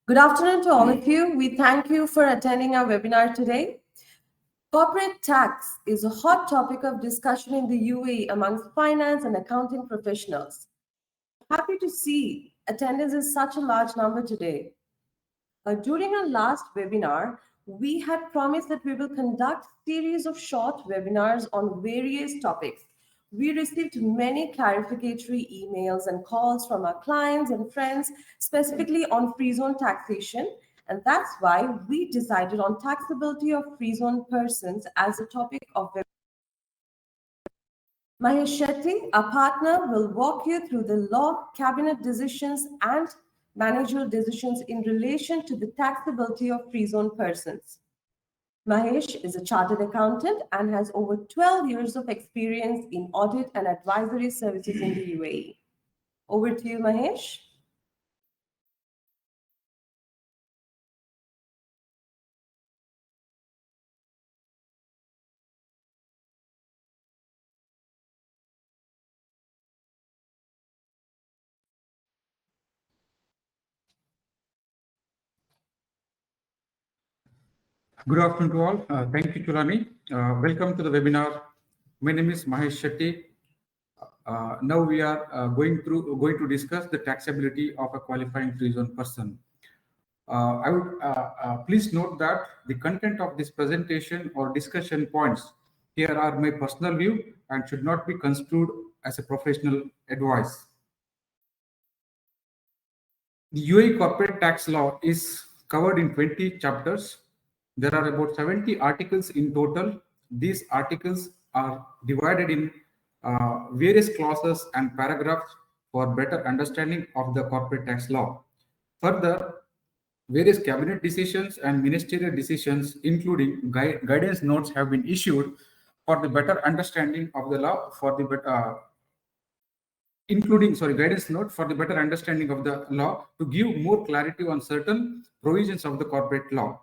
Good afternoon to all of you. We thank you for attending our webinar today. Corporate tax is a hot topic of discussion in the UAE amongst finance and accounting professionals. Happy to see attendance is such a large number today. During our last webinar, we had promised that we will conduct a series of short webinars on various topics. We received many clarificatory emails and calls from our clients and friends, specifically on free zone taxation, and that's why we decided on taxability of free zone persons as a topic of webinar. Mahesh Shetty, our partner, will walk you through the law, cabinet decisions, and managerial decisions in relation to the taxability of free zone persons. Mahesh is a chartered accountant and has over 12 years of experience in audit and advisory services in the UAE. Over to you, Mahesh. Good afternoon to all. Thank you, Tulani. Welcome to the webinar. My name is Mahesh Shetty. Now we are going to discuss the taxability of a qualifying free zone person. I would please note that the content of this presentation or discussion points here are my personal view and should not be construed as a professional advice. The UAE corporate tax law is covered in 20 chapters. There are about 70 articles in total. These articles are divided in various clauses and paragraphs for better understanding of the corporate tax law. Further, various cabinet decisions and ministerial decisions, including guidance notes, have been issued for the better understanding of the law, guidance note for the better understanding of the law to give more clarity on certain provisions of the corporate law.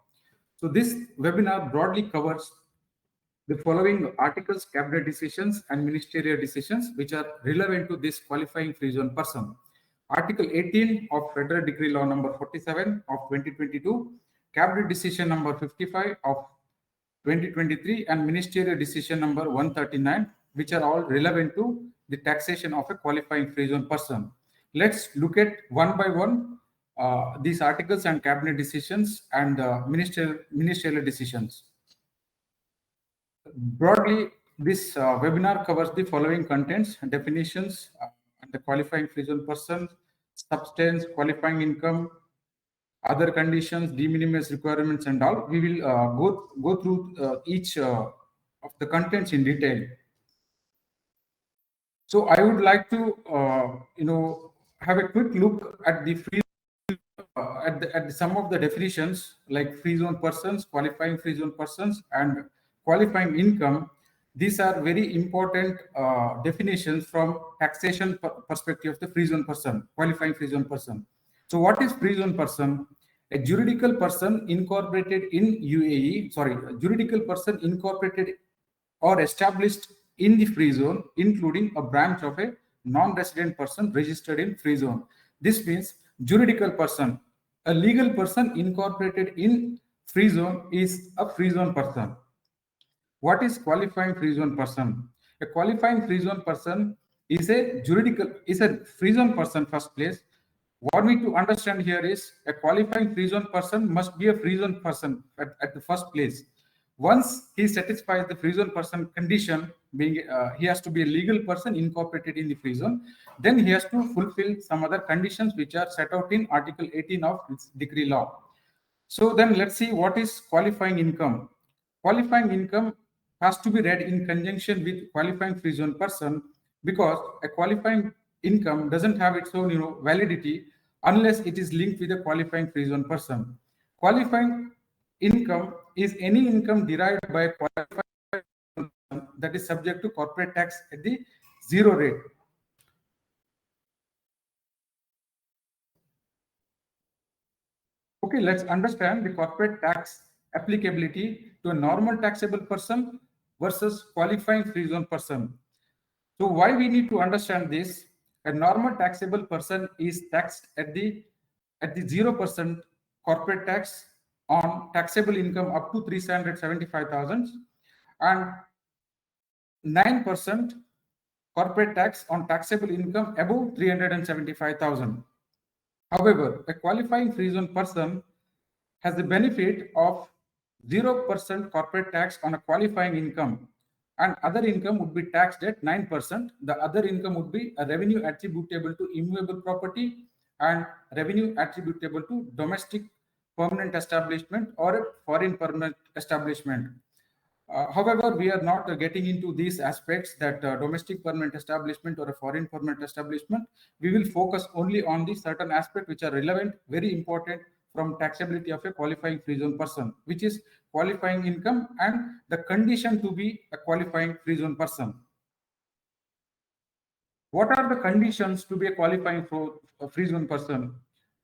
So this webinar broadly covers the following articles, cabinet decisions, and ministerial decisions which are relevant to this qualifying free zone person. Article 18 of Federal Decree Law number 47 of 2022, Cabinet Decision number 55 of 2023, and Ministerial Decision number 139, which are all relevant to the taxation of a qualifying free zone person. Let's look at one by one these articles and cabinet decisions and ministerial decisions. Broadly, this webinar covers the following contents: definitions, and the qualifying free zone person, substance, qualifying income, other conditions, de minimis requirements, and all. We will go through each of the contents in detail. So I would like to have a quick look at the free at some of the definitions like free zone persons, qualifying free zone persons, and qualifying income. These are very important definitions from taxation perspective of the free zone person, qualifying free zone person. So what is free zone person? A juridical person incorporated in UAE, a juridical person incorporated or established in the free zone, including a branch of a non-resident person registered in free zone. This means juridical person. A legal person incorporated in free zone is a free zone person. What is qualifying free zone person? A qualifying free zone person is a free zone person first place. What we need to understand here is a qualifying free zone person must be a free zone person at the first place. Once he satisfies the free zone person condition, being he has to be a legal person incorporated in the free zone, then he has to fulfill some other conditions which are set out in Article 18 of this decree law. So then let's see what is qualifying income. Qualifying income has to be read in conjunction with qualifying free zone person, because a qualifying income doesn't have its own validity unless it is linked with a qualifying free zone person. Qualifying income is any income derived by a qualifying person that is subject to corporate tax at the zero rate. Okay, let's understand the corporate tax applicability to a normal taxable person versus qualifying free zone person. So why we need to understand this? A normal taxable person is taxed at the 0% corporate tax on taxable income up to 375,000 and 9% corporate tax on taxable income above 375,000. However, a qualifying free zone person has the benefit of 0% corporate tax on a qualifying income, and other income would be taxed at 9%. The other income would be a revenue attributable to immovable property and revenue attributable to domestic permanent establishment or a foreign permanent establishment. However, we are not getting into these aspects that domestic permanent establishment or a foreign permanent establishment. We will focus only on the certain aspects which are relevant, very important from taxability of a qualifying free zone person, which is qualifying income and the condition to be a qualifying free zone person. What are the conditions to be a qualifying free zone person?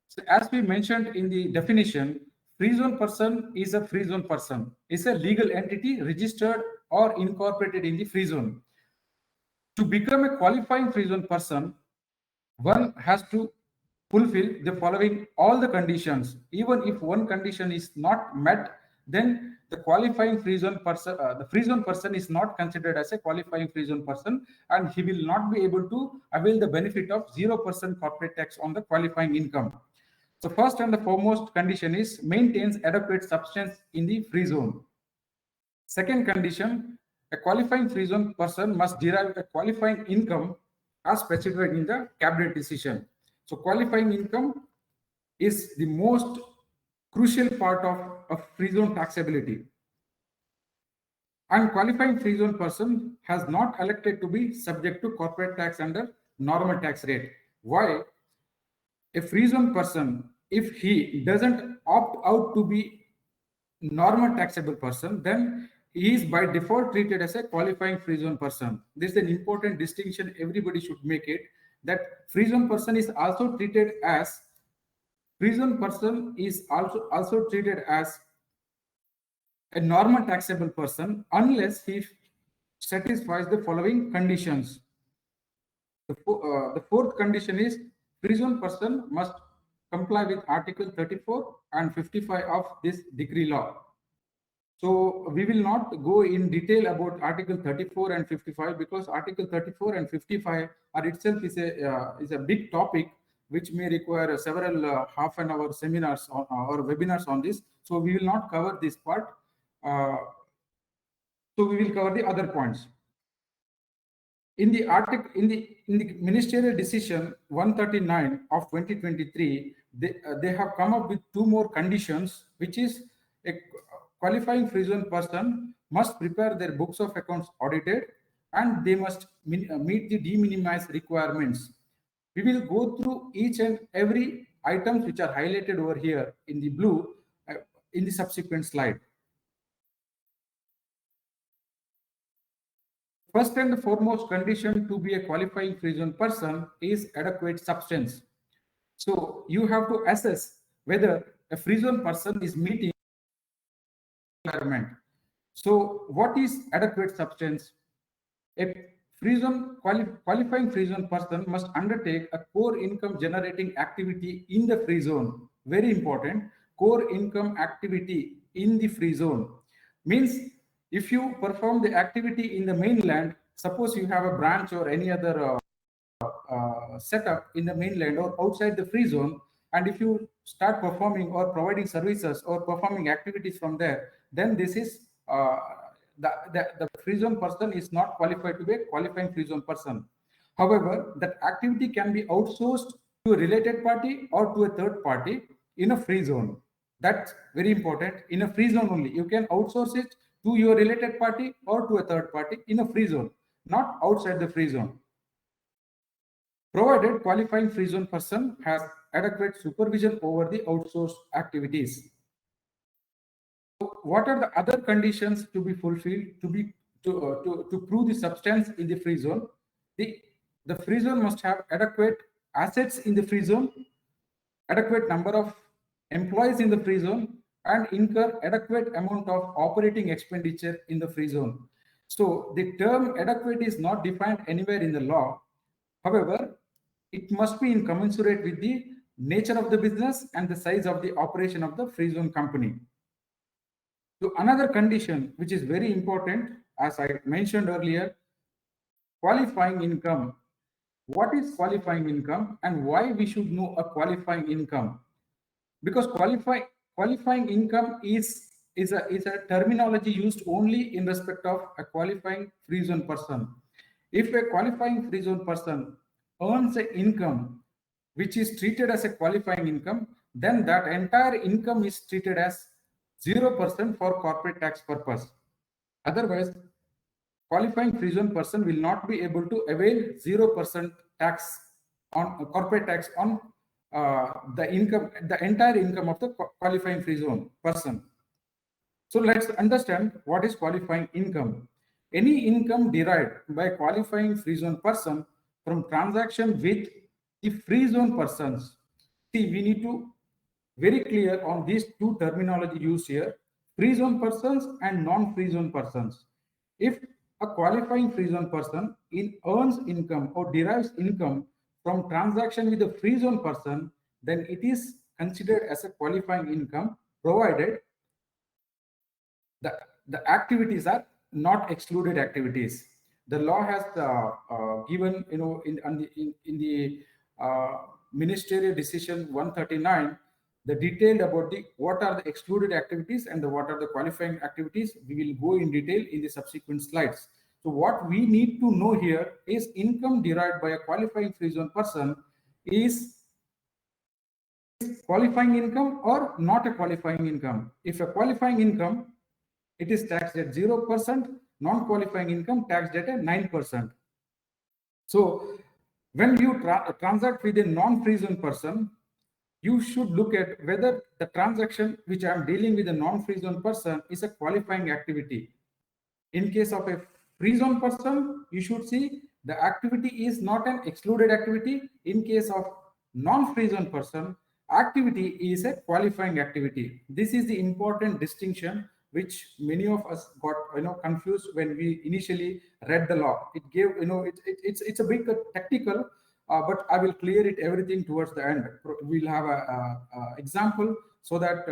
So as we mentioned in the definition, free zone person is a free zone person. It's a legal entity registered or incorporated in the free zone. To become a qualifying free zone person, one has to fulfill the following all the conditions. Even if one condition is not met, then the qualifying free zone person, the free zone person is not considered as a qualifying free zone person, and he will not be able to avail the benefit of 0% corporate tax on the qualifying income. So first and the foremost condition is maintains adequate substance in the free zone. Second condition, a qualifying free zone person must derive a qualifying income as specified in the cabinet decision. So qualifying income is the most crucial part of free zone taxability. And qualifying free zone person has not elected to be subject to corporate tax under normal tax rate. Why? A free zone person, if he doesn't opt out to be normal taxable person, then he is by default treated as a qualifying free zone person. This is an important distinction. Everybody should make it, that free zone person is also treated as treated as a normal taxable person unless he satisfies the following conditions. The fourth condition is free zone person must comply with Article 34 and 55 of this decree law. So we will not go in detail about Article 34 and 55 because Article 34 and 55 are itself is a big topic which may require several half an hour seminars or webinars on this. So we will not cover this part. So we will cover the other points. In the article, in the ministerial decision 139 of 2023, they have come up with two more conditions, which is a qualifying free zone person must prepare their books of accounts audited and they must meet the de minimis requirements. We will go through each and every items which are highlighted over here in the blue in the subsequent slide. First and the foremost condition to be a qualifying free zone person is adequate substance. So you have to assess whether a free zone person is meeting requirement. So what is adequate substance? A qualifying free zone person must undertake a core income generating activity in the free zone. Very important. Core income activity in the free zone means if you perform the activity in the mainland, suppose you have a branch or any other setup in the mainland or outside the free zone, and if you start performing or providing services or performing activities from there, then this is the free zone person is not qualified to be a qualifying free zone person. However, that activity can be outsourced to a related party or to a third party in a free zone. That's very important. In a free zone only, you can outsource it to your related party or to a third party in a free zone, not outside the free zone. Provided qualifying free zone person has adequate supervision over the outsourced activities. So what are the other conditions to be fulfilled to prove the substance in the free zone? The free zone must have adequate assets in the free zone, adequate number of employees in the free zone, and incur adequate amount of operating expenditure in the free zone. So the term adequate is not defined anywhere in the law. However, it must be in commensurate with the nature of the business and the size of the operation of the free zone company. So another condition which is very important, as I mentioned earlier, qualifying income. What is qualifying income and why we should know a qualifying income? Because qualifying income is a terminology used only in respect of a qualifying free zone person. If a qualifying free zone person earns an income which is treated as a qualifying income, then that entire income is treated as 0% for corporate tax purpose. Otherwise, qualifying free zone person will not be able to avail 0% tax on corporate tax on the income, the entire income of the qualifying free zone person. So let's understand what is qualifying income. Any income derived by a qualifying free zone person from transaction with the free zone persons. See, we need to very clear on these two terminology used here, free zone persons and non-free zone persons. If a qualifying free zone person earns income or derives income from transaction with a free zone person, then it is considered as a qualifying income, provided the activities are not excluded activities. The law has given, in the ministerial decision 139, the detailed about the what are the excluded activities and what are the qualifying activities. We will go in detail in the subsequent slides. So what we need to know here is income derived by a qualifying free zone person is qualifying income or not a qualifying income. If a qualifying income, it is taxed at 0%, non-qualifying income taxed at a 9%. So when you transact with a non-free zone person, you should look at whether the transaction which I am dealing with a non-free zone person is a qualifying activity. In case of a free zone person, you should see the activity is not an excluded activity. In case of non-free zone person, activity is a qualifying activity. This is the important distinction which many of us got confused when we initially read the law. It gave it's a bit technical, but I will clear it everything towards the end. We'll have a example so that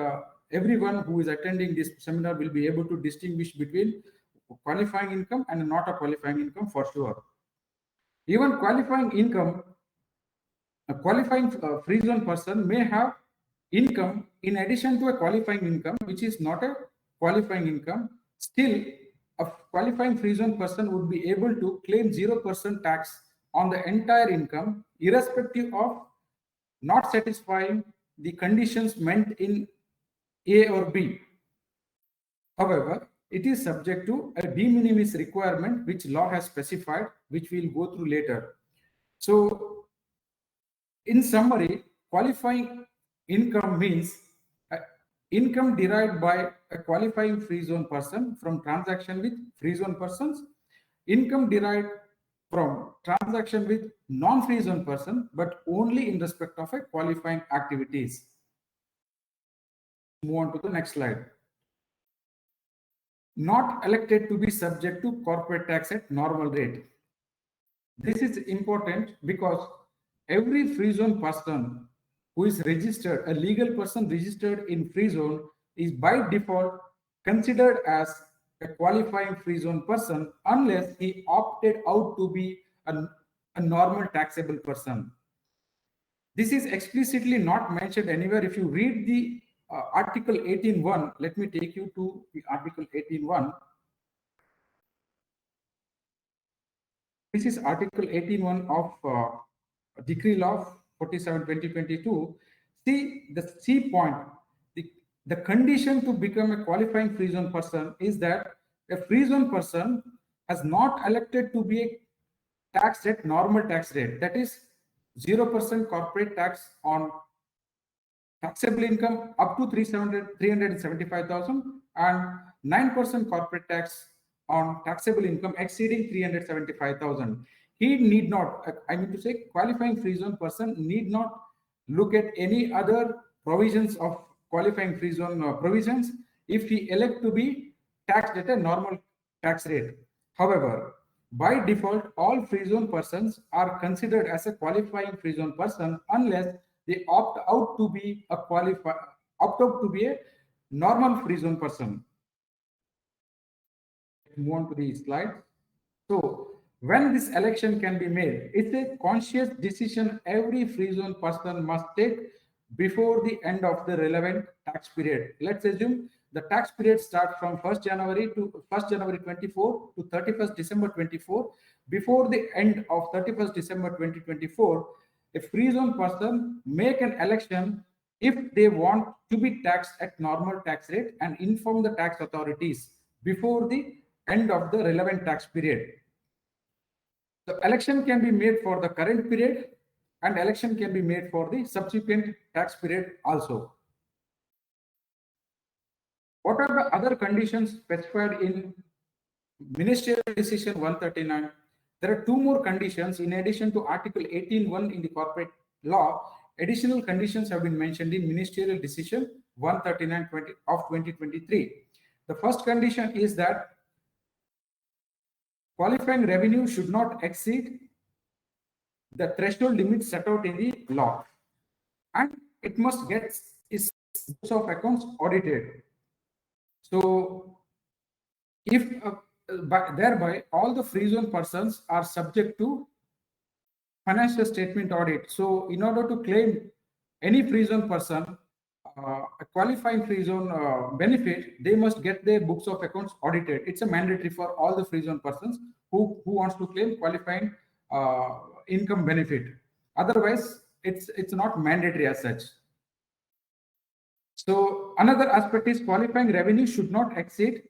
everyone who is attending this seminar will be able to distinguish between qualifying income and not a qualifying income for sure. Even qualifying income, a qualifying free zone person may have income in addition to a qualifying income, which is not a qualifying income. Still, a qualifying free zone person would be able to claim 0% tax on the entire income, irrespective of not satisfying the conditions meant in A or B. However, it is subject to a de minimis requirement which law has specified, which we'll go through later. So, in summary, qualifying income means income derived by a qualifying free zone person from transaction with free zone persons, income derived from transaction with non-free zone person, but only in respect of a qualifying activities. Move on to the next slide. Not elected to be subject to corporate tax at normal rate. This is important because every free zone person who is registered, a legal person registered in free zone, is by default considered as a qualifying free zone person unless he opted out to be a normal taxable person. This is explicitly not mentioned anywhere. If you read the Article 18.1, let me take you to the Article 18.1. This is Article 18.1 of Decree Law 47/2022. See the C point. The condition to become a qualifying free zone person is that a free zone person has not elected to be taxed at normal tax rate, that is 0% corporate tax on taxable income up to 375,000 and 9% corporate tax on taxable income exceeding 375,000. He need not, I mean to say, qualifying free zone person need not look at any other provisions of qualifying free zone provisions if he elect to be taxed at a normal tax rate. However, by default, all free zone persons are considered as a qualifying free zone person unless they opt out to be a normal free zone person. Move on to the slide. So when this election can be made, it's a conscious decision every free zone person must take before the end of the relevant tax period. Let's assume the tax period starts from 1st January to 1st January 24 to 31st December 24. Before the end of 31st December 2024, a free zone person make an election if they want to be taxed at normal tax rate and inform the tax authorities before the end of the relevant tax period. The election can be made for the current period and election can be made for the subsequent tax period also. What are the other conditions specified in Ministerial Decision 139? There are two more conditions in addition to Article 18(1) in the corporate law. Additional conditions have been mentioned in Ministerial Decision 139 of 2023. The first condition is that qualifying revenue should not exceed the threshold limit set out in the law, and it must get its books of accounts audited. So, if thereby all the free zone persons are subject to financial statement audit. So, in order to claim any free zone person a qualifying free zone benefit, they must get their books of accounts audited. It's a mandatory for all the free zone persons who wants to claim qualifying income benefit. Otherwise, it's not mandatory as such. So another aspect is qualifying revenue should not exceed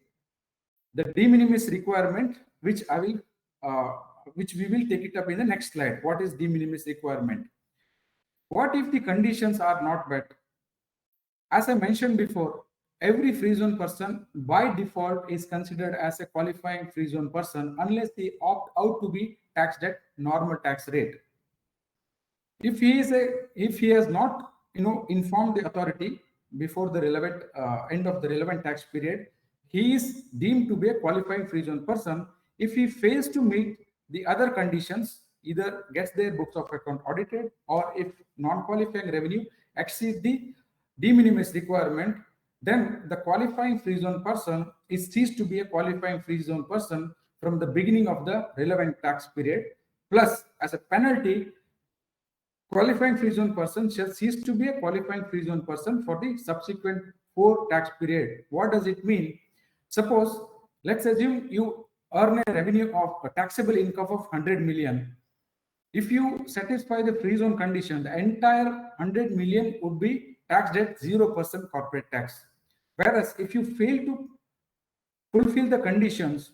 the de minimis requirement, which we will take it up in the next slide. What is de minimis requirement? What if the conditions are not met? As I mentioned before, every free zone person by default is considered as a qualifying free zone person unless they opt out to be taxed at normal tax rate. If he has not informed the authority before the relevant end of the relevant tax period, he is deemed to be a qualifying free zone person. If he fails to meet the other conditions, either gets their books of account audited, or if non-qualifying revenue exceeds the de minimis requirement, then the qualifying free zone person is ceased to be a qualifying free zone person from the beginning of the relevant tax period. Plus, as a penalty, qualifying free zone person shall cease to be a qualifying free zone person for the subsequent 4 tax period. What does it mean? Suppose, let's assume you earn a revenue of a taxable income of 100 million. If you satisfy the free zone condition, the entire 100 million would be taxed at 0% corporate tax. Whereas if you fail to fulfill the conditions,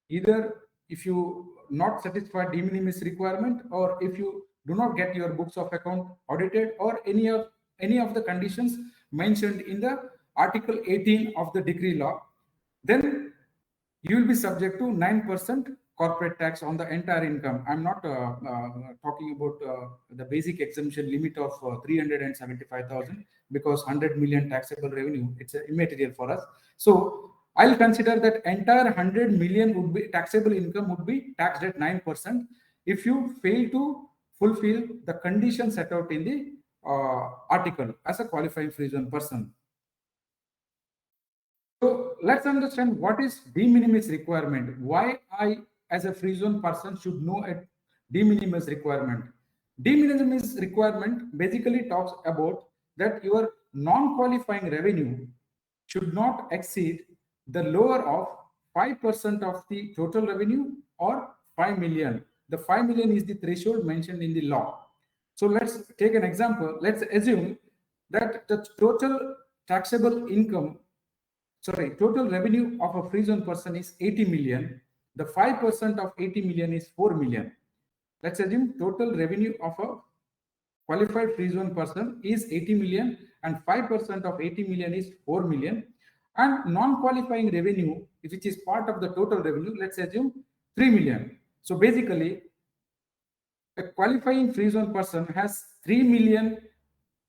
either if you not satisfy de minimis requirement, or if you do not get your books of account audited, or any of the conditions mentioned in the Article 18 of the decree law, then you will be subject to 9% corporate tax on the entire income. I'm not talking about the basic exemption limit of 375,000, because 100 million taxable revenue, it's immaterial for us. So I'll consider that entire 100 million would be taxable income would be taxed at 9% if you fail to fulfill the conditions set out in the article as a qualifying free zone person. So let's understand what is de minimis requirement. Why I, as a free zone person, should know a de minimis requirement. De minimis requirement basically talks about that your non-qualifying revenue should not exceed the lower of 5% of the total revenue, or 5 million. The 5 million is the threshold mentioned in the law. So let's take an example. Let's assume that the total taxable income, total revenue of a free zone person is 80 million. The 5% of 80 million is 4 million. Let's assume total revenue of a qualified free zone person is 80 million and 5% of 80 million is 4 million. And non-qualifying revenue, which is part of the total revenue, let's assume 3 million. So basically, a qualifying free zone person has 3 million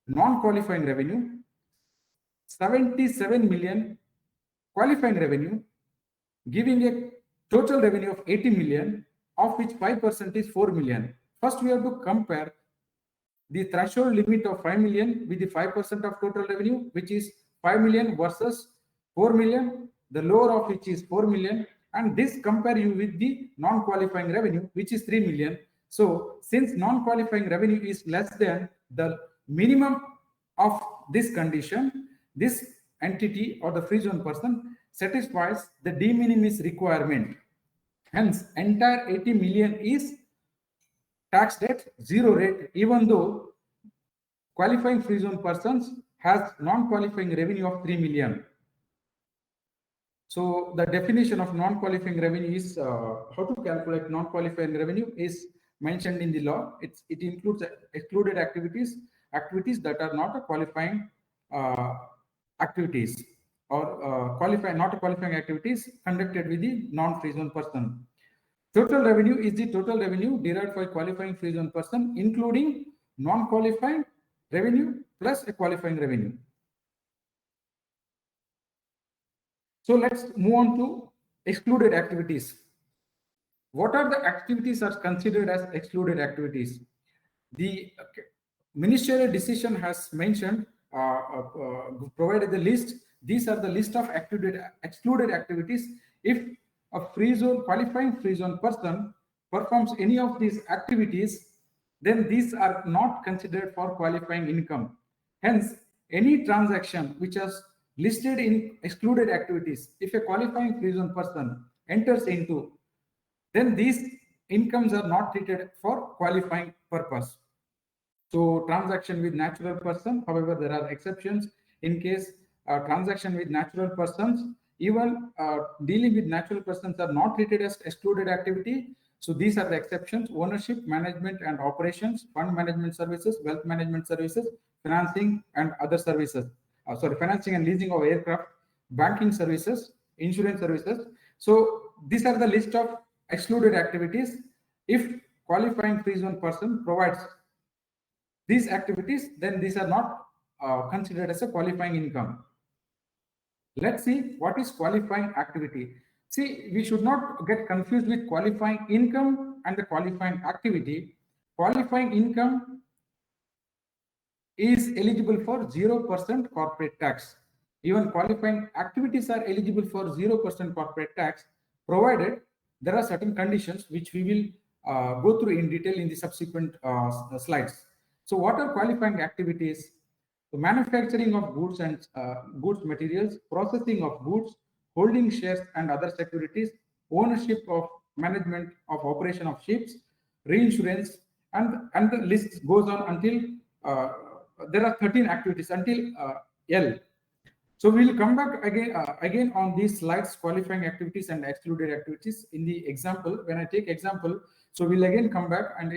non-qualifying revenue, 77 million qualifying revenue, giving a total revenue of 80 million, of which 5% is 4 million. First, we have to compare the threshold limit of 5 million with the 5% of total revenue, which is 5 million versus 4 million, the lower of which is 4 million, and this compare you with the non-qualifying revenue, which is 3 million. So since non-qualifying revenue is less than the minimum of this condition, this entity or the free zone person satisfies the de minimis requirement. Hence, entire 80 million is taxed at zero rate, even though qualifying free zone persons has non-qualifying revenue of 3 million. So the definition of non-qualifying revenue is how to calculate non-qualifying revenue is mentioned in the law. It includes excluded activities that are not a qualifying activities or not qualifying activities conducted with the non-free zone person. Total revenue is the total revenue derived by qualifying free zone person, including non-qualifying revenue plus a qualifying revenue. So let's move on to excluded activities. What are the activities are considered as excluded activities? The ministerial decision has mentioned, provided the list. These are the list of excluded activities. If a qualifying free zone person performs any of these activities, then these are not considered for qualifying income. Hence, any transaction which is listed in excluded activities, if a qualifying free zone person enters into, then these incomes are not treated for qualifying purpose. So transaction with natural person, however, there are exceptions. In case transaction with natural persons, even dealing with natural persons are not treated as excluded activity. So these are the exceptions: ownership, management and operations, fund management services, wealth management services, financing and other services. Financing and leasing of aircraft, banking services, insurance services. So these are the list of excluded activities. If qualifying free zone person provides these activities, then these are not considered as a qualifying income. Let's see what is qualifying activity. See, we should not get confused with qualifying income and the qualifying activity. Qualifying income is eligible for 0% corporate tax. Even qualifying activities are eligible for 0% corporate tax, provided there are certain conditions which we will go through in detail in the subsequent slides. So what are qualifying activities? The manufacturing of goods and goods materials, processing of goods, holding shares and other securities, ownership of management of operation of ships, reinsurance, and the list goes on until there are 13 activities until L. So we'll come back again on these slides, qualifying activities and excluded activities in the example. When I take example, so we'll again come back and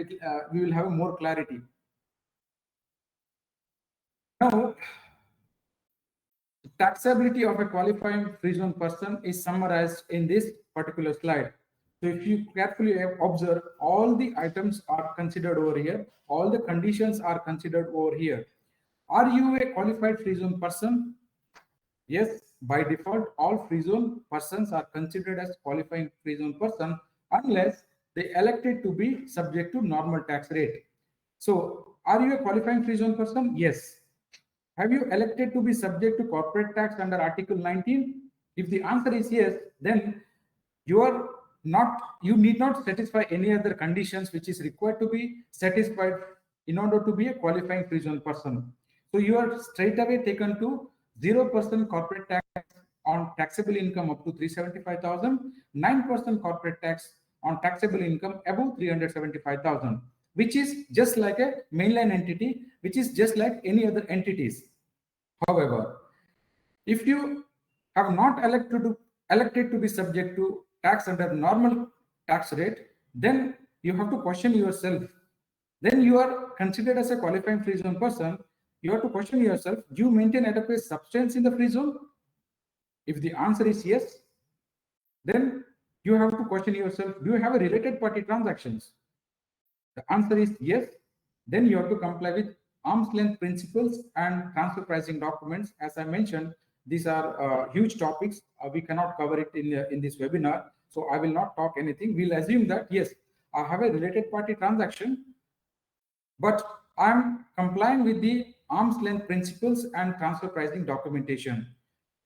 we will have more clarity. Now, taxability of a qualifying free zone person is summarized in this particular slide. So if you carefully observe, all the items are considered over here, all the conditions are considered over here. Are you a qualified free zone person? Yes, by default, all free zone persons are considered as qualifying free zone person unless they elected to be subject to normal tax rate. So are you a qualifying free zone person? Yes. Have you elected to be subject to corporate tax under Article 19? If the answer is yes, then you need not satisfy any other conditions which is required to be satisfied in order to be a qualifying free zone person. So you are straight away taken to 0% corporate tax on taxable income up to 375,000, 9% corporate tax on taxable income above 375,000, which is just like a mainland entity, which is just like any other entities. However, if you have not elected to be subject to tax under normal tax rate, then you have to question yourself. Then you are considered as a qualifying free zone person. You have to question yourself: do you maintain adequate substance in the free zone? If the answer is yes, then you have to question yourself: do you have a related party transactions? The answer is yes. Then you have to comply with arm's length principles and transfer pricing documents. As I mentioned, these are huge topics. We cannot cover it in this webinar. So I will not talk anything. We'll assume that, yes, I have a related party transaction, but I'm complying with the arm's length principles and transfer pricing documentation.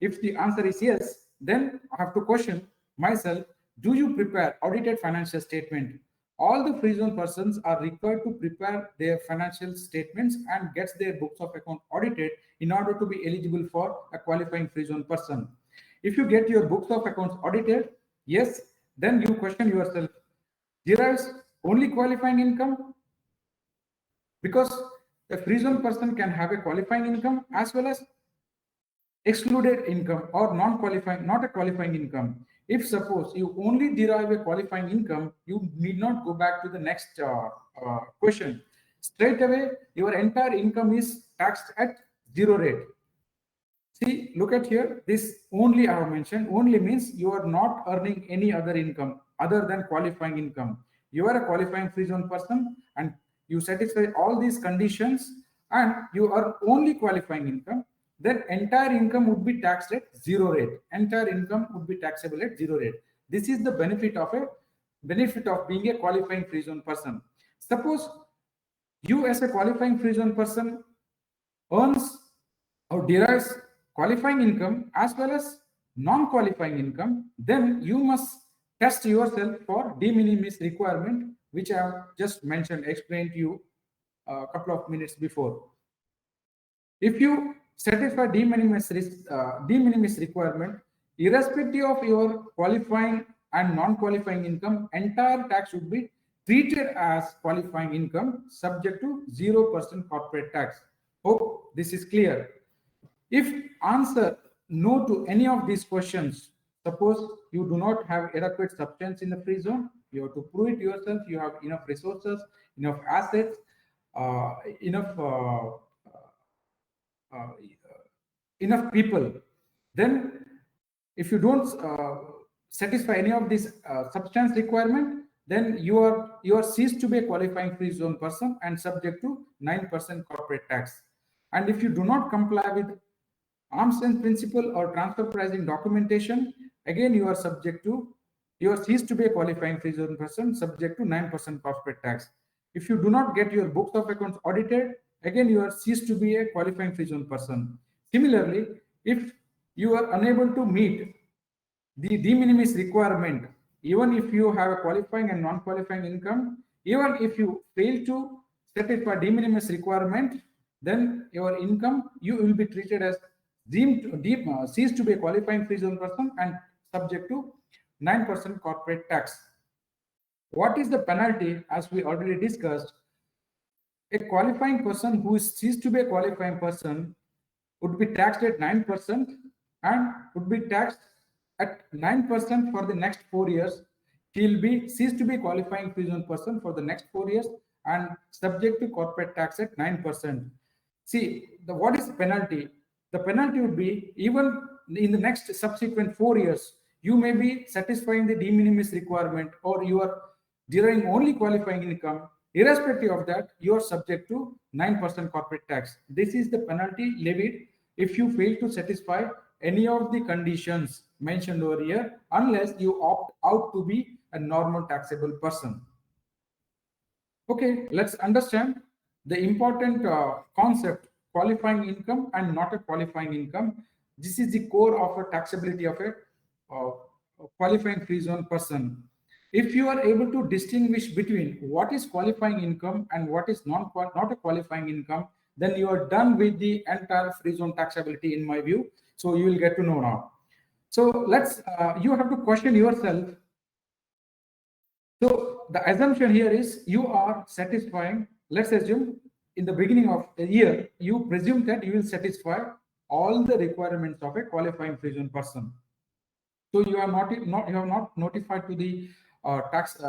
If the answer is yes, then I have to question myself, do you prepare audited financial statement? All the free zone persons are required to prepare their financial statements and gets their books of account audited in order to be eligible for a qualifying free zone person. If you get your books of accounts audited, yes, then you question yourself, derives only qualifying income, because a free zone person can have a qualifying income as well as excluded income or non-qualifying, not a qualifying income. If suppose you only derive a qualifying income, you need not go back to the next question. Straight away, your entire income is taxed at zero rate. See, look at here. This only I have mentioned only means you are not earning any other income other than qualifying income. You are a qualifying free zone person and you satisfy all these conditions and you are only qualifying income, then entire income would be taxed at zero rate. Entire income would be taxable at zero rate. This is the benefit of being a qualifying free zone person. Suppose you as a qualifying free zone person earns or derives qualifying income as well as non-qualifying income, then you must test yourself for de minimis requirement, which I have just mentioned, explained to you a couple of minutes before. If you satisfy de minimis requirement, irrespective of your qualifying and non-qualifying income, entire tax should be treated as qualifying income subject to 0% corporate tax. Hope this is clear. If answer no to any of these questions, suppose you do not have adequate substance in the free zone, you have to prove it yourself, you have enough resources, enough assets, enough uh, enough people, then if you don't satisfy any of these substance requirement, then you are ceased to be a qualifying free zone person and subject to 9% corporate tax. And if you do not comply with arm's length principle or transfer pricing documentation, again you are ceased to be a qualifying free zone person subject to 9% corporate tax. If you do not get your books of accounts audited, again you are ceased to be a qualifying free zone person. Similarly, if you are unable to meet the de minimis requirement, even if you have a qualifying and non-qualifying income, even if you fail to satisfy de minimis requirement, then your income, you will be treated as ceased to be a qualifying free zone person and subject to 9% corporate tax. What is the penalty? As we already discussed, a qualifying person who is ceased to be a qualifying person would be taxed at 9% and would be taxed at 9% for the next 4 years. He will be ceased to be a qualifying free zone person for the next 4 years and subject to corporate tax at 9%. See, what is the penalty? The penalty would be even in the next subsequent 4 years, you may be satisfying the de minimis requirement or you are deriving only qualifying income. Irrespective of that, you are subject to 9% corporate tax. This is the penalty levied if you fail to satisfy any of the conditions mentioned over here, unless you opt out to be a normal taxable person. Okay, let's understand the important concept, qualifying income and not a qualifying income. This is the core of a taxability of a qualifying free zone person. If you are able to distinguish between what is qualifying income and what is not a qualifying income, then you are done with the entire free zone taxability in my view. So you will get to know now. So you have to question yourself. So the assumption here is you are satisfying, let's assume in the beginning of the year, you presume that you will satisfy all the requirements of a qualifying free zone person. So you are you have not notified to the tax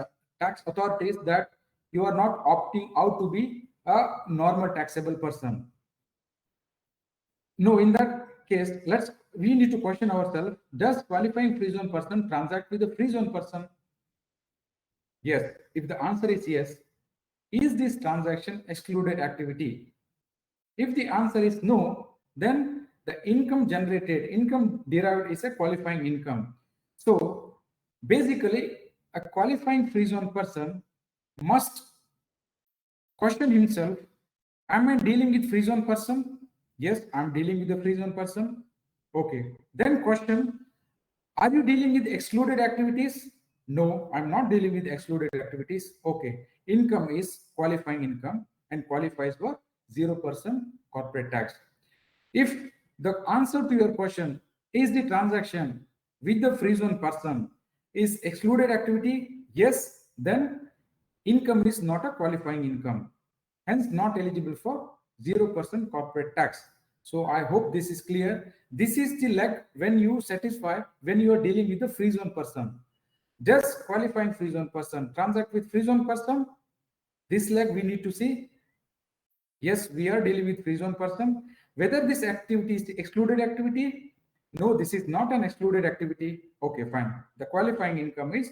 authorities that you are not opting out to be a normal taxable person. No, in that case, we need to question ourselves, does qualifying free zone person transact with a free zone person? Yes. If the answer is yes, is this transaction excluded activity? If the answer is no, then the income derived is a qualifying income. So basically, a qualifying free zone person must question himself, Am I dealing with free zone person? Yes, I'm dealing with the free zone person. Okay. Then question, are you dealing with excluded activities? No, I'm not dealing with excluded activities. Okay. Income is qualifying income and qualifies for 0% corporate tax. If the answer to your question is the transaction with the free zone person is excluded activity, yes, then income is not a qualifying income, hence not eligible for 0% corporate tax. So I hope this is clear. This is the leg when you satisfy when you are dealing with the free zone person. Just qualifying free zone person, transact with free zone person. This leg we need to see. Yes, we are dealing with free zone person. Whether this activity is the excluded activity, no, this is not an excluded activity. Okay, fine. The qualifying income is,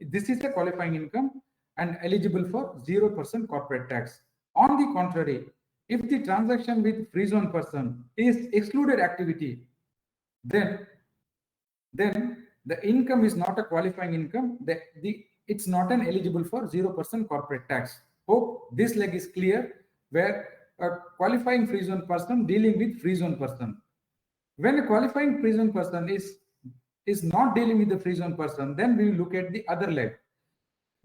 this is the qualifying income and eligible for 0% corporate tax. On the contrary, if the transaction with free zone person is excluded activity, then the income is not a qualifying income. It's not an eligible for 0% corporate tax. Hope this leg is clear, where a qualifying free zone person dealing with free zone person. When a qualifying free zone person is not dealing with the free zone person, then we will look at the other leg.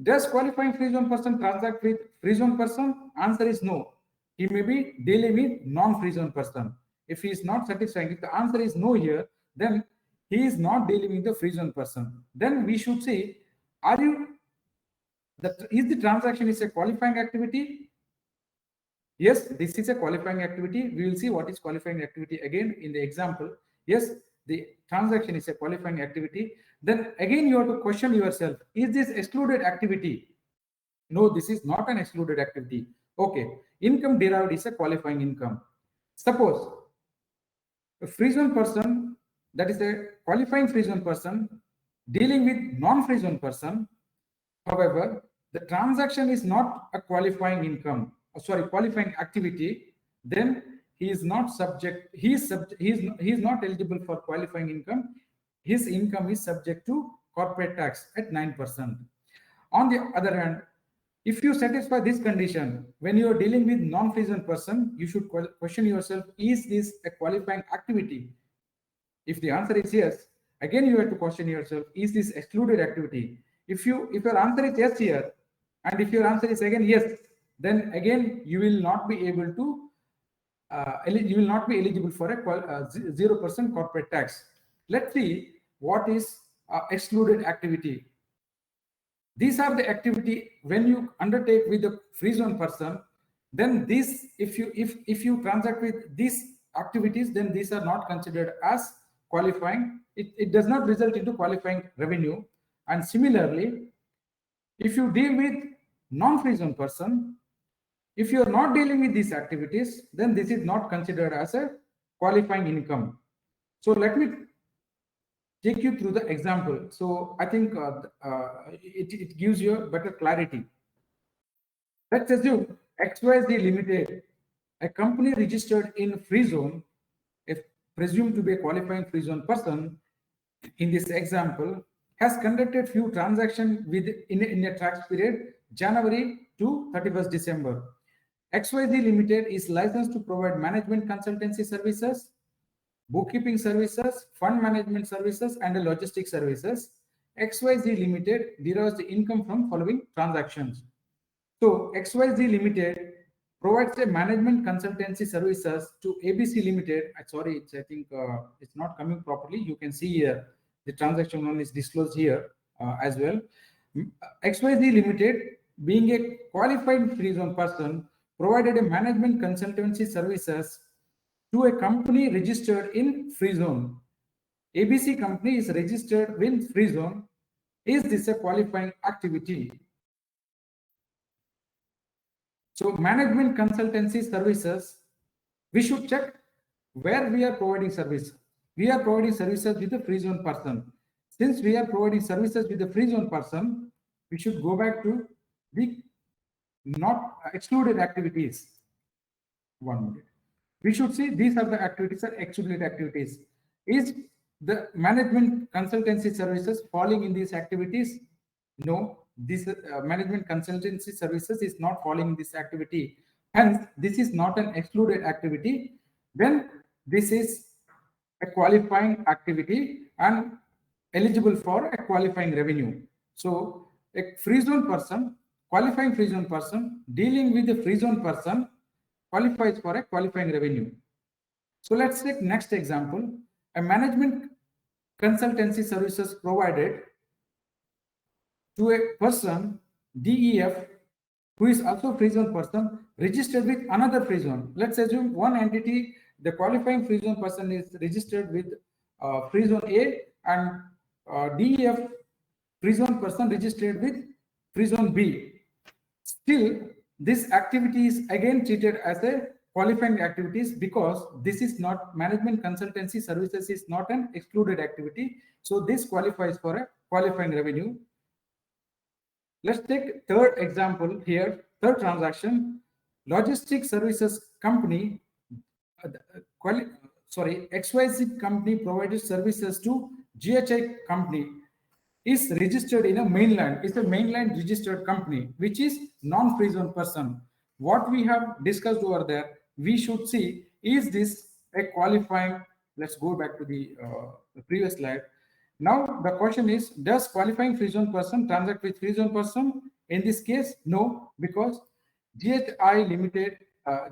Does qualifying free zone person transact with free zone person? Answer is no. He may be dealing with non-free zone person. If he is not satisfying, if the answer is no here, then he is not dealing with the free zone person. Then we should say, are you, is the transaction is a qualifying activity? Yes, this is a qualifying activity. We will see what is qualifying activity again in the example. Yes, the transaction is a qualifying activity. Then again, you have to question yourself, is this excluded activity? No, this is not an excluded activity. Okay, income derived is a qualifying income. Suppose a free zone person, that is a qualifying free zone person dealing with non-free zone person. However, the transaction is not a qualifying income, qualifying activity, then he is not subject, he is not eligible for qualifying income. His income is subject to corporate tax at 9%. On the other hand, if you satisfy this condition, when you are dealing with non-free zone person, you should question yourself, is this a qualifying activity? If the answer is yes, again you have to question yourself, is this excluded activity? If your answer is yes here, and if your answer is again yes, then again you will not be able to you will not be eligible for a 0% corporate tax. Let's see what is excluded activity. These are the activity when you undertake with the free zone person, then this, if you transact with these activities, then these are not considered as qualifying. It does not result into qualifying revenue. And similarly, if you deal with non-free zone person, if you are not dealing with these activities, then this is not considered as a qualifying income. So let me take you through the example. So I think it gives you a better clarity. Let's assume XYZ Limited, a company registered in free zone, if presumed to be a qualifying free zone person, in this example, has conducted few transactions in a tax period January to 31st December. XYZ Limited is licensed to provide management consultancy services, bookkeeping services, fund management services, and logistics services. XYZ Limited derives the income from following transactions. So XYZ Limited provides a management consultancy services to ABC Limited. Sorry, I think it's not coming properly. You can see here the transaction one is disclosed here as well. XYZ Limited, being a qualified free zone person, provided a management consultancy services to a company registered in free zone. ABC company is registered in free zone. Is this a qualifying activity? So management consultancy services, we should check where we are providing service. We are providing services with the free zone person. Since we are providing services with the free zone person, we should go back to the not excluded activities. 1 minute. We should see these are the activities are excluded activities. Is the management consultancy services falling in these activities? No, this management consultancy services is not falling in this activity. Hence, this is not an excluded activity. Then this is a qualifying activity and eligible for a qualifying revenue. So a free zone person, qualifying free zone person, dealing with the free zone person qualifies for a qualifying revenue. So let's take next example. A management consultancy services provided to a person, DEF, who is also free zone person, registered with another free zone. Let's assume one entity, the qualifying free zone person is registered with free zone A, and DEF free zone person registered with free zone B. Still, this activity is again treated as a qualifying activities because this is not management consultancy services is not an excluded activity. So this qualifies for a qualifying revenue. Let's take third example here, third transaction. Logistics services company, XYZ company provided services to GHI company is registered in a mainland. It's a mainland registered company, which is non-free zone person. What we have discussed over there, we should see, is this a qualifying? Let's go back to the previous slide. Now the question is, does qualifying free zone person transact with free zone person? In this case, no, because GHI Limited,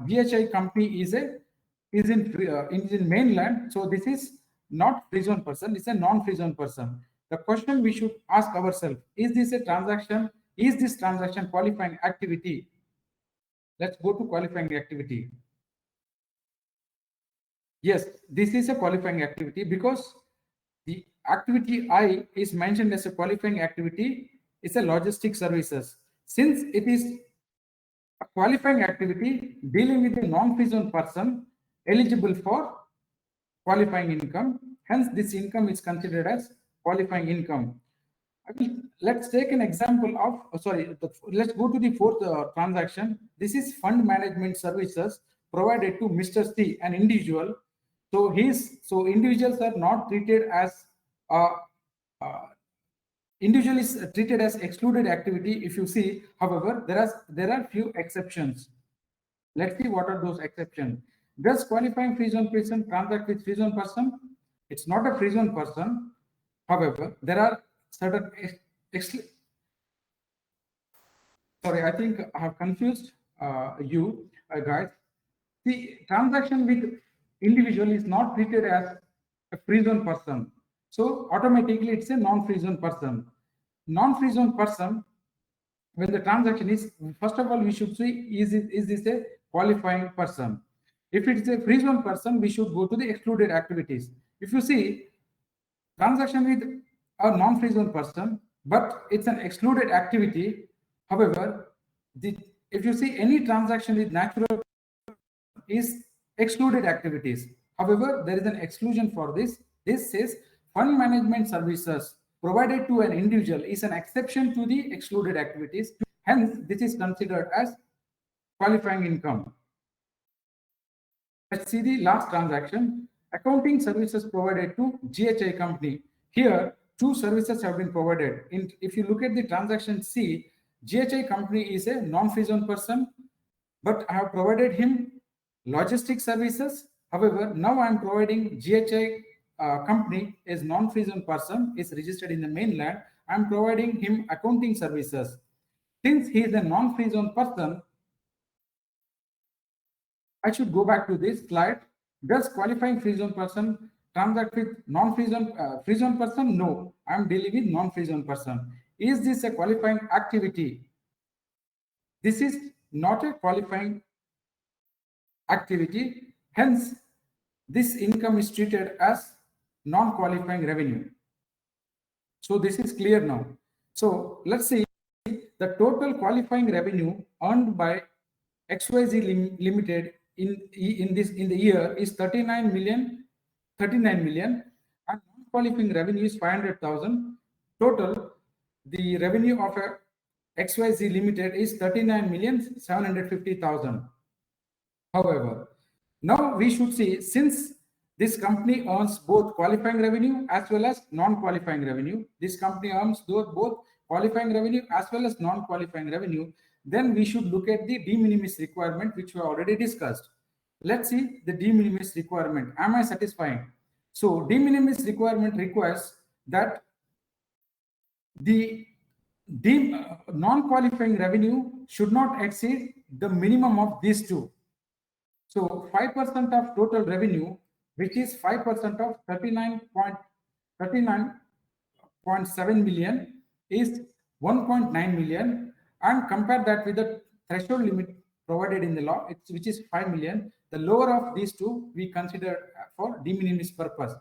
GHI company is in mainland, so this is not free zone person, it's a non-free zone person. The question we should ask ourselves, is this a transaction? Is this transaction qualifying activity? Let's go to qualifying activity. Yes, this is a qualifying activity because the activity I is mentioned as a qualifying activity. It's a logistic services. Since it is a qualifying activity dealing with a non-free zone person eligible for qualifying income, hence this income is considered as qualifying income. Let's take an example of, let's go to the fourth transaction. This is fund management services provided to Mr. C, an individual. So individuals are not treated as uh, uh, individual is treated as excluded activity. If you see, however, there are few exceptions. Let's see what are those exceptions. Does qualifying free zone person transact with free zone person? It's not a free zone person. However, there are certain sorry, I think I have confused you guys. The transaction with individual is not treated as a free zone person. So automatically it's a non-free zone person. Non-free zone person, when the transaction is, first of all, we should see, is this a qualifying person? If it's a free zone person, we should go to the excluded activities. If you see transaction with a non-free zone person, but it's an excluded activity. However, if you see any transaction with natural is excluded activities. However, there is an exclusion for this. This says fund management services provided to an individual is an exception to the excluded activities. Hence, this is considered as qualifying income. Let's see the last transaction. Accounting services provided to GHI company. Here, two services have been provided. If you look at the transaction C, GHI company is a non-free zone person, but I have provided him logistic services. However, now I am providing GHI company is non-free zone person, is registered in the mainland. I am providing him accounting services. Since he is a non-free zone person, I should go back to this slide. Does qualifying free zone person transact with non-free zone free zone person? No, I am dealing with non-free zone person. Is this a qualifying activity? This is not a qualifying activity. Hence, this income is treated as non-qualifying revenue. So this is clear now. So let's see the total qualifying revenue earned by XYZ Limited in the year is 39 million, and non-qualifying revenue is 500,000. Total, the revenue of a XYZ Limited is 39,750,000. However, now we should see, since this company earns both qualifying revenue as well as non-qualifying revenue, this company earns both qualifying revenue as well as non-qualifying revenue, then we should look at the de minimis requirement, which we already discussed. Let's see the de minimis requirement. Am I satisfying? So de minimis requirement requires that the non-qualifying revenue should not exceed the minimum of these two. So 5% of total revenue, which is 5% of 39.7 million, is 1.9 million, and compare that with the threshold limit provided in the law, which is 5 million. The lower of these two we consider for de minimis purpose.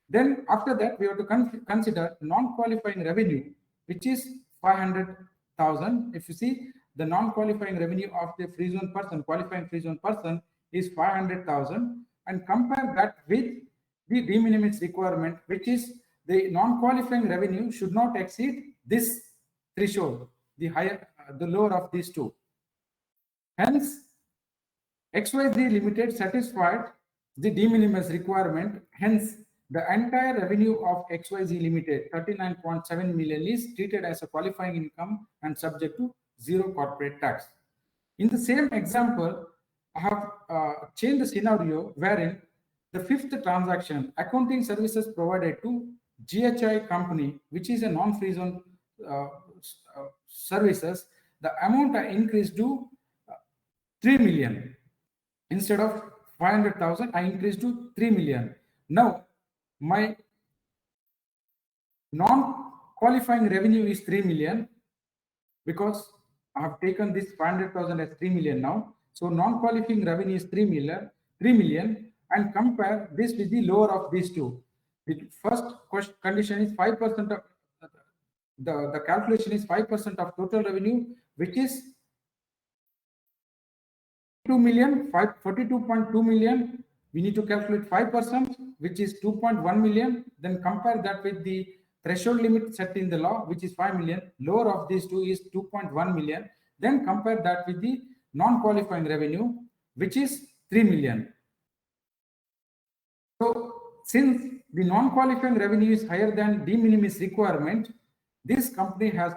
Then after that, we have to consider non-qualifying revenue, which is 500,000. If you see, the non-qualifying revenue of the free zone person, qualifying free zone person, is 500,000, and compare that with the de minimis requirement, which is the non-qualifying revenue should not exceed this threshold, the lower of these two. Hence, XYZ Limited satisfied the de minimis requirement. Hence, the entire revenue of XYZ Limited, 39.7 million, is treated as a qualifying income and subject to zero corporate tax. In the same example, I have changed the scenario wherein the fifth transaction, accounting services provided to GHI company, which is a non-free zone services, the amount increased to 3 million. Instead of 500,000, I increased to 3 million. Now, my non-qualifying revenue is 3 million because I have taken this 500,000 as 3 million now. So non-qualifying revenue is 3 million, and compare this with the lower of these two. The first condition is 5% of the calculation is 5% of total revenue, which is 42.2 million. We need to calculate 5%, which is 2.1 million. Then compare that with the threshold limit set in the law, which is 5 million. Lower of these two is 2.1 million. Then compare that with the non-qualifying revenue, which is 3 million. So since the non-qualifying revenue is higher than de minimis requirement, this company has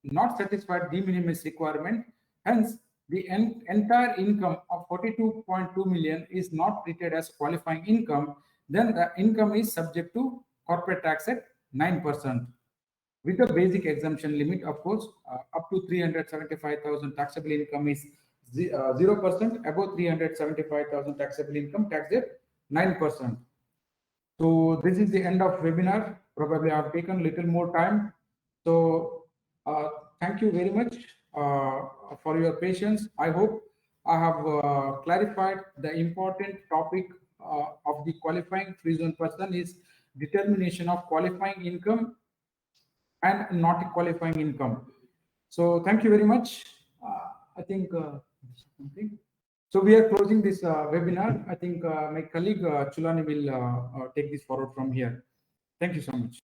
not satisfied de minimis requirement. Hence, the entire income of 42.2 million is not treated as qualifying income. Then the income is subject to corporate tax at 9%, with the basic exemption limit, of course, up to 375,000 taxable income is 0%. Above 375,000 taxable income, tax at 9%. So this is the end of webinar. Probably I have taken little more time. So thank you very much for your patience. I hope I have clarified the important topic of the qualifying free zone person is determination of qualifying income and not qualifying income. So thank you very much. I think so we are closing this webinar. I think my colleague Chulani will take this forward from here. Thank you so much.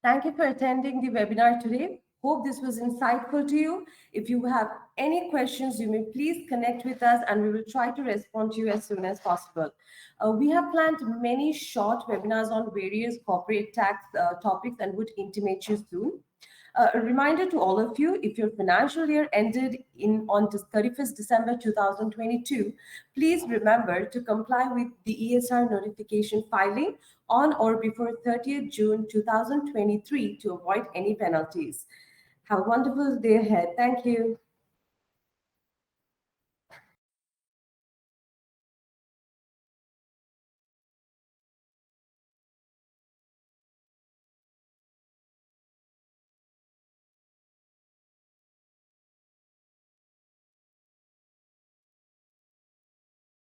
Thank you for attending the webinar today. Hope this was insightful to you. If you have any questions, you may please connect with us and we will try to respond to you as soon as possible. We have planned many short webinars on various corporate tax topics and would intimate you soon. A reminder to all of you, if your financial year ended on 31st December 2022, please remember to comply with the ESR notification filing on or before 30th June 2023 to avoid any penalties. Have a wonderful day ahead. Thank you.